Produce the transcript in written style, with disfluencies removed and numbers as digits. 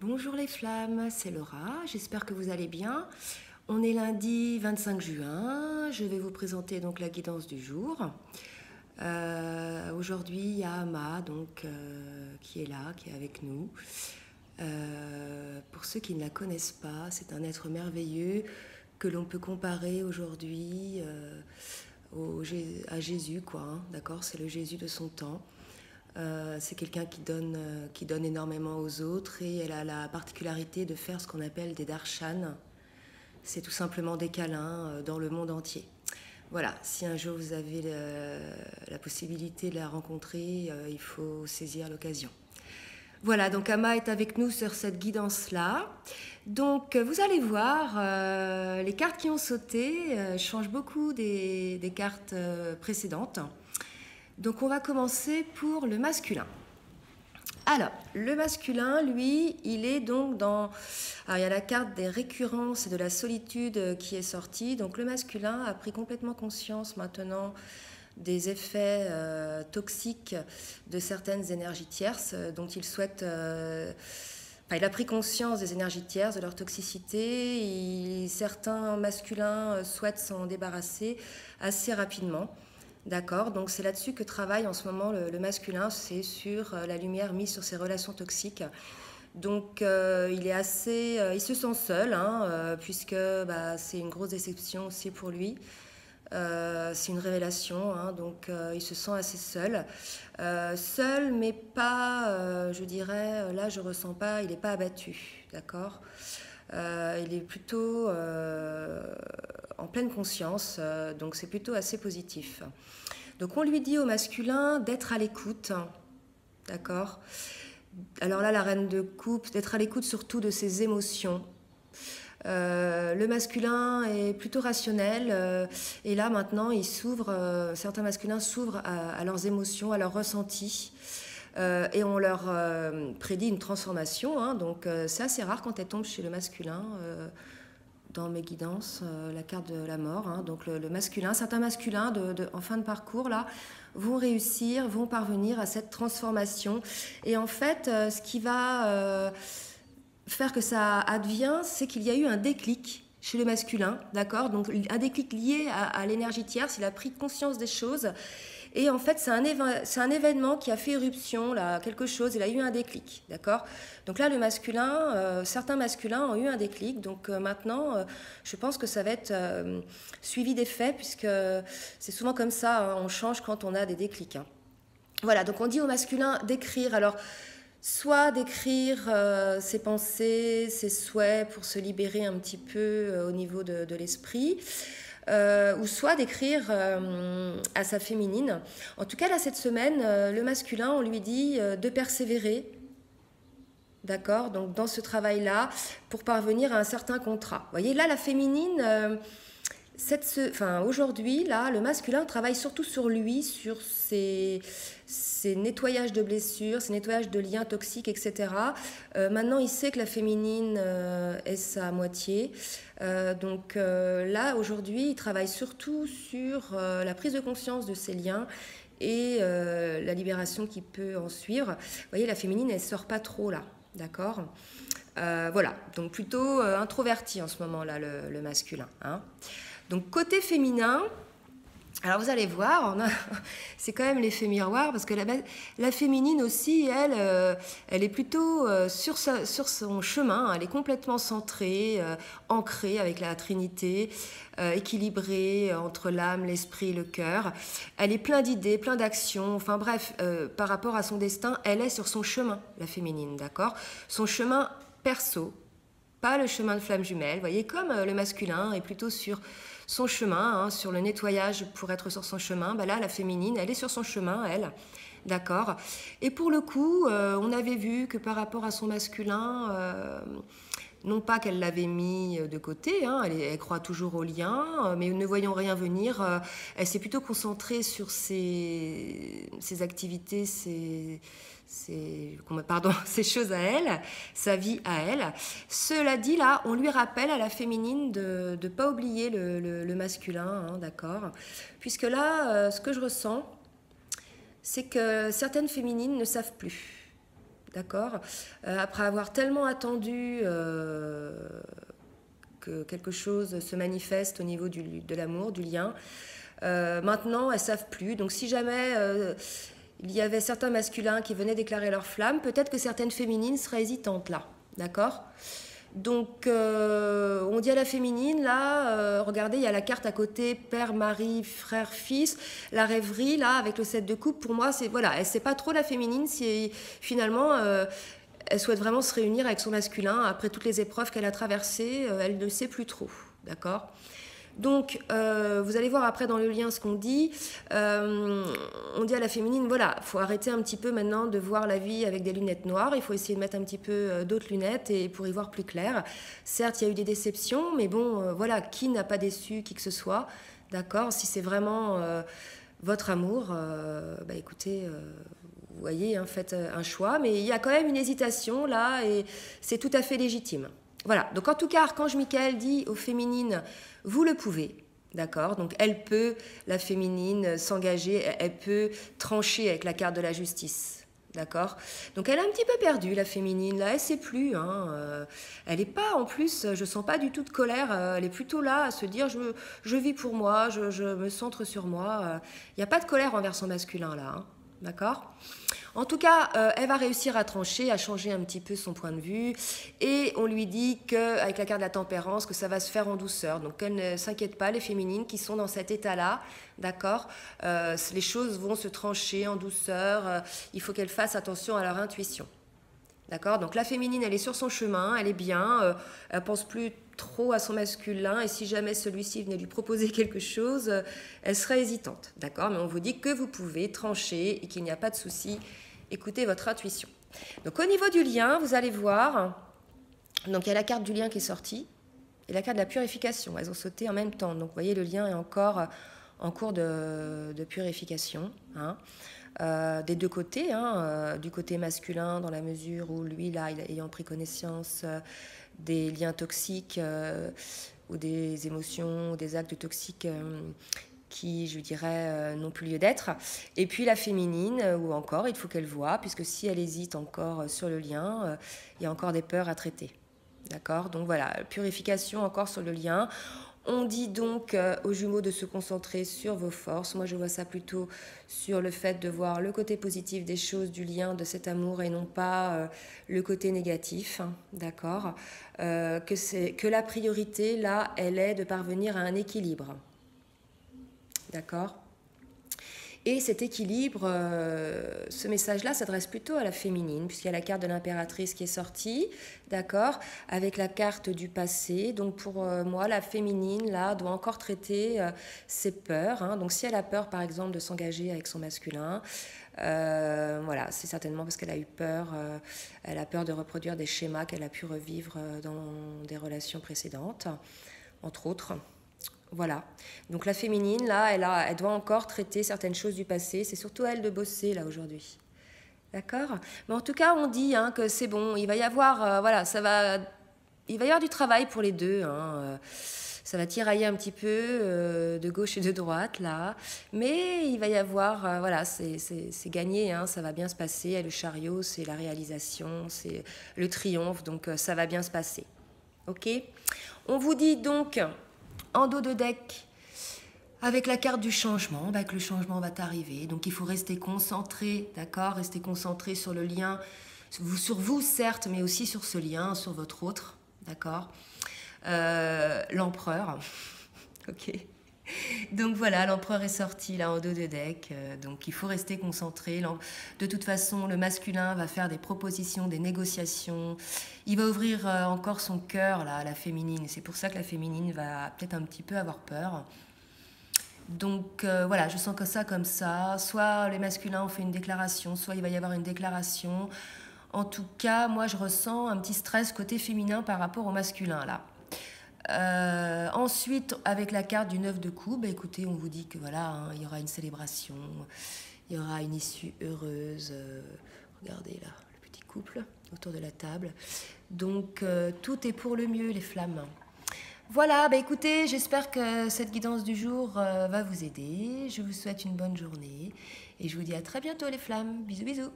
Bonjour les flammes, c'est Laura, j'espère que vous allez bien. On est lundi 25 juin, je vais vous présenter donc la guidance du jour. Aujourd'hui, il y a Ama qui est là, qui est avec nous. Pour ceux qui ne la connaissent pas, c'est un être merveilleux que l'on peut comparer aujourd'hui à Jésus, quoi, hein, d'accord? C'est le Jésus de son temps. C'est quelqu'un qui donne énormément aux autres et elle a la particularité de faire ce qu'on appelle des darshan. C'est tout simplement des câlins dans le monde entier. Voilà, si un jour vous avez la possibilité de la rencontrer, il faut saisir l'occasion. Voilà, donc Ama est avec nous sur cette guidance-là. Donc vous allez voir, les cartes qui ont sauté changent beaucoup des cartes précédentes. Donc on va commencer pour le masculin. Alors, le masculin, lui, il est donc dans... Alors, il y a la carte des récurrences et de la solitude qui est sortie. Donc, le masculin a pris complètement conscience maintenant des effets toxiques de certaines énergies tierces dont il souhaite... il a pris conscience des énergies tierces, de leur toxicité. Certains masculins souhaitent s'en débarrasser assez rapidement. D'accord, donc c'est là-dessus que travaille en ce moment le masculin, c'est sur la lumière mise sur ses relations toxiques. Donc il est assez, il se sent seul, hein, puisque c'est une grosse déception aussi pour lui. C'est une révélation, hein, donc il se sent assez seul. Seul, mais pas, je dirais, là je ressens pas, il n'est pas abattu, d'accord. Il est plutôt en pleine conscience, donc c'est plutôt assez positif. Donc on lui dit au masculin d'être à l'écoute, d'accord. Alors là, la reine de coupe, d'être à l'écoute surtout de ses émotions. Le masculin est plutôt rationnel et là maintenant il s'ouvre, certains masculins s'ouvrent à leurs émotions, à leurs ressentis. Et on leur prédit une transformation, hein, donc c'est assez rare quand elle tombe chez le masculin. Dans mes guidances, la carte de la mort, hein, donc le masculin, certains masculins en fin de parcours là vont réussir, vont parvenir à cette transformation. Et en fait, ce qui va faire que ça advient, c'est qu'il y a eu un déclic chez le masculin, d'accord? Donc un déclic lié à l'énergie tierce, il a pris conscience des choses. Et en fait, c'est un événement qui a fait éruption, là, quelque chose, il a eu un déclic, d'accord? Donc là, le masculin, certains masculins ont eu un déclic, donc maintenant, je pense que ça va être suivi des faits, puisque c'est souvent comme ça, hein, on change quand on a des déclics. Hein. Voilà, donc on dit au masculin d'écrire, alors soit d'écrire ses pensées, ses souhaits pour se libérer un petit peu au niveau de l'esprit, ou soit d'écrire à sa féminine. En tout cas, là, cette semaine, le masculin, on lui dit de persévérer, d'accord, donc dans ce travail-là, pour parvenir à un certain contrat. Vous voyez, là, la féminine, aujourd'hui, là, le masculin travaille surtout sur lui, sur ses nettoyages de blessures, ses nettoyages de liens toxiques, etc. Maintenant, il sait que la féminine est sa moitié. Là, aujourd'hui, il travaille surtout sur la prise de conscience de ces liens et la libération qui peut en suivre. Vous voyez, la féminine, elle ne sort pas trop là, d'accord. Voilà, donc plutôt introverti en ce moment-là, le masculin. Hein. Donc côté féminin, alors vous allez voir, c'est quand même l'effet miroir, parce que la féminine aussi, elle est plutôt sur son chemin, elle est complètement centrée, ancrée avec la Trinité, équilibrée entre l'âme, l'esprit et le cœur. Elle est pleine d'idées, plein d'actions, enfin bref, par rapport à son destin, elle est sur son chemin, la féminine, d'accord? Son chemin perso, pas le chemin de flamme jumelle, vous voyez, comme le masculin est plutôt sur son chemin, hein, sur le nettoyage pour être sur son chemin, là, la féminine, elle est sur son chemin, elle, d'accord. Et pour le coup, on avait vu que par rapport à son masculin, non pas qu'elle l'avait mis de côté, hein, elle croit toujours au lien, mais ne voyant rien venir, elle s'est plutôt concentrée sur ses activités, ces choses à elle, sa vie à elle. Cela dit, là, on lui rappelle à la féminine de ne pas oublier le masculin, hein, d'accord? Puisque là, ce que je ressens, c'est que certaines féminines ne savent plus. d'accord? Après avoir tellement attendu que quelque chose se manifeste au niveau de l'amour, du lien, maintenant, elles savent plus. Donc si jamais il y avait certains masculins qui venaient déclarer leur flamme, peut-être que certaines féminines seraient hésitantes là, d'accord? Donc on dit à la féminine, là, regardez, il y a la carte à côté, père, mari, frère, fils, la rêverie, là, avec le 7 de coupe, pour moi, c'est, voilà, elle sait pas trop la féminine si finalement elle souhaite vraiment se réunir avec son masculin après toutes les épreuves qu'elle a traversées, elle ne sait plus trop, d'accord? Donc, vous allez voir après dans le lien ce qu'on dit. On dit à la féminine, voilà, il faut arrêter un petit peu maintenant de voir la vie avec des lunettes noires. Il faut essayer de mettre un petit peu d'autres lunettes et pour y voir plus clair. Certes, il y a eu des déceptions, mais bon, voilà, qui n'a pas déçu qui que ce soit, d'accord? Si c'est vraiment votre amour, bah écoutez, vous voyez, hein, faites un choix. Mais il y a quand même une hésitation là et c'est tout à fait légitime. Voilà, donc en tout cas, Archange Michael dit aux féminines, vous le pouvez, d'accord? Donc elle peut, la féminine, s'engager, elle peut trancher avec la carte de la justice, d'accord? Donc elle est un petit peu perdue, la féminine, là, elle sait plus, hein, elle n'est pas, en plus, je sens pas du tout de colère, elle est plutôt là à se dire, je vis pour moi, je me centre sur moi, il n'y a pas de colère envers son masculin, là, hein, d'accord? En tout cas, elle va réussir à trancher, à changer un petit peu son point de vue. Et on lui dit qu'avec la carte de la tempérance, que ça va se faire en douceur. Donc qu'elle ne s'inquiète pas, les féminines qui sont dans cet état-là, d'accord, les choses vont se trancher en douceur. Il faut qu'elles fassent attention à leur intuition. D'accord? Donc la féminine, elle est sur son chemin, elle est bien, elle pense plus trop à son masculin et si jamais celui-ci venait lui proposer quelque chose, elle serait hésitante. D'accord? Mais on vous dit que vous pouvez trancher et qu'il n'y a pas de souci. Écoutez votre intuition. Donc au niveau du lien, vous allez voir, donc il y a la carte du lien qui est sortie et la carte de la purification. Elles ont sauté en même temps. Donc vous voyez, le lien est encore en cours de purification, hein. Des deux côtés, hein, du côté masculin dans la mesure où lui, là, ayant pris connaissance des liens toxiques ou des émotions ou des actes toxiques qui, je dirais, n'ont plus lieu d'être. Et puis la féminine, ou encore, il faut qu'elle voie, puisque si elle hésite encore sur le lien, il y a encore des peurs à traiter. D'accord? Donc voilà, purification encore sur le lien. On dit donc aux jumeaux de se concentrer sur vos forces. Moi, je vois ça plutôt sur le fait de voir le côté positif des choses, du lien, de cet amour, et non pas le côté négatif, hein, d'accord, que la priorité, là, elle est de parvenir à un équilibre. D'accord? Et cet équilibre, ce message-là s'adresse plutôt à la féminine, puisqu'il y a la carte de l'impératrice qui est sortie, d'accord, avec la carte du passé. Donc pour moi, la féminine, là, doit encore traiter ses peurs, hein. Donc si elle a peur, par exemple, de s'engager avec son masculin, voilà, c'est certainement parce qu'elle a eu peur, elle a peur de reproduire des schémas qu'elle a pu revivre dans des relations précédentes, entre autres. Voilà. Donc la féminine, là, elle doit encore traiter certaines choses du passé. C'est surtout à elle de bosser, là, aujourd'hui. D'accord? Mais en tout cas, on dit hein, que c'est bon. Il va y avoir, voilà, il va y avoir du travail pour les deux, hein. Ça va tirailler un petit peu de gauche et de droite, là. Mais il va y avoir, voilà, c'est gagné, hein, ça va bien se passer. Le chariot, c'est la réalisation, c'est le triomphe. Donc ça va bien se passer. OK? On vous dit donc... En dos de deck, avec la carte du changement, bah, que le changement va arriver. Donc il faut rester concentré, d'accord? Rester concentré sur le lien, sur vous certes, mais aussi sur ce lien, sur votre autre, d'accord? L'empereur, ok? Donc voilà, l'empereur est sorti là en dos de deck, donc il faut rester concentré. De toute façon, le masculin va faire des propositions, des négociations. Il va ouvrir encore son cœur là, à la féminine. C'est pour ça que la féminine va peut-être un petit peu avoir peur. Donc voilà, je sens que ça comme ça. Soit les masculins ont fait une déclaration, soit il va y avoir une déclaration. En tout cas, moi je ressens un petit stress côté féminin par rapport au masculin là. Ensuite, avec la carte du 9 de coupe, bah, écoutez, on vous dit que voilà, hein, il y aura une célébration, il y aura une issue heureuse. Regardez là, le petit couple autour de la table. Donc, tout est pour le mieux, les flammes. Voilà, bah, écoutez, j'espère que cette guidance du jour va vous aider. Je vous souhaite une bonne journée et je vous dis à très bientôt, les flammes. Bisous, bisous.